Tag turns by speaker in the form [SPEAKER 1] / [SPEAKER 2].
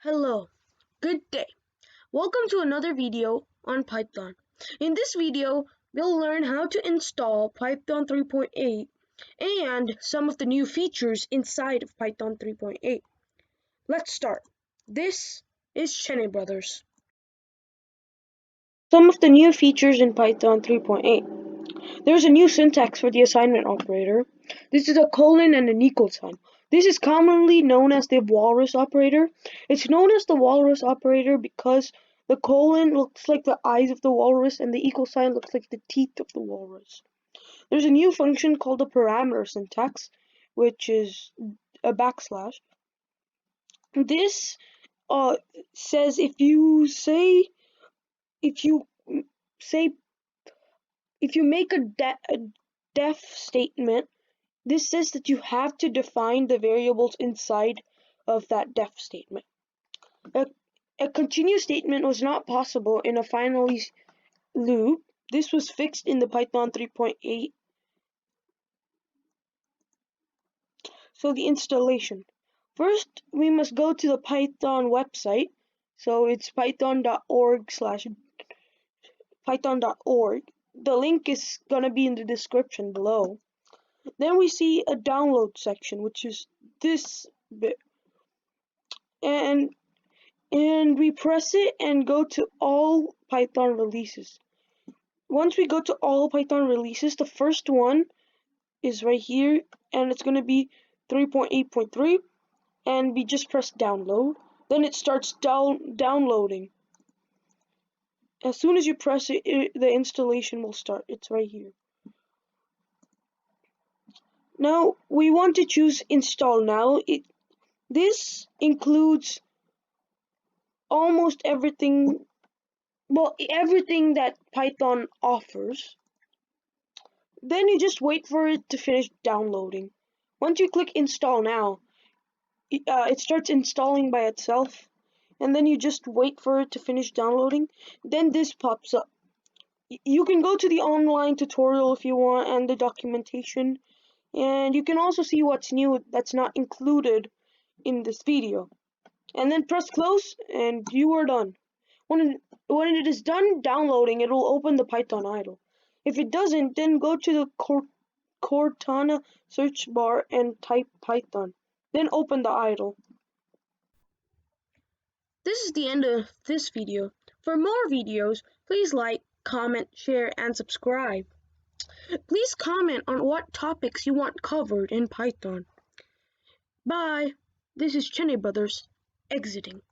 [SPEAKER 1] Hello, good day. Welcome to another video on Python. In this video, we'll learn how to install Python 3.8 and some of the new features inside of Python 3.8. Let's start. This is Chennai Brothers. Some of the new features in Python 3.8. There's a new syntax for the assignment operator. This is a colon and an equal sign. This is commonly known as the walrus operator. It's known as the walrus operator because the colon looks like the eyes of the walrus and the equal sign looks like the teeth of the walrus. There's a new function called the parameter syntax, which is a backslash. This says if you make a def statement, this says that you have to define the variables inside of that def statement. A continue statement was not possible in a finally loop. This was fixed in the Python 3.8. So the installation. First, we must go to the Python website. So it's python.org. The link is gonna be in the description below. Then we see a download section, which is this bit. And we press it and go to all Python releases. Once we go to all Python releases, the first one is right here, and it's going to be 3.8.3, and we just press download. Then it starts downloading. As soon as you press it, the installation will start. It's right here. Now we want to choose install now. This includes almost everything, everything that Python offers. Then you just wait for it to finish downloading. Once you click install now, it starts installing by itself, and then you just wait for it to finish downloading. Then this pops up. You can go to the online tutorial if you want and the documentation, and you can also see what's new that's not included in this video. And then press close and you are done. When it is done downloading, it will open the Python idle. If it doesn't, then go to the Cortana search bar and type Python. Then open the idle. This is the end of this video. For more videos, please like, comment, share, and subscribe. Please comment on what topics you want covered in Python. Bye. This is Chennai Brothers Exiting.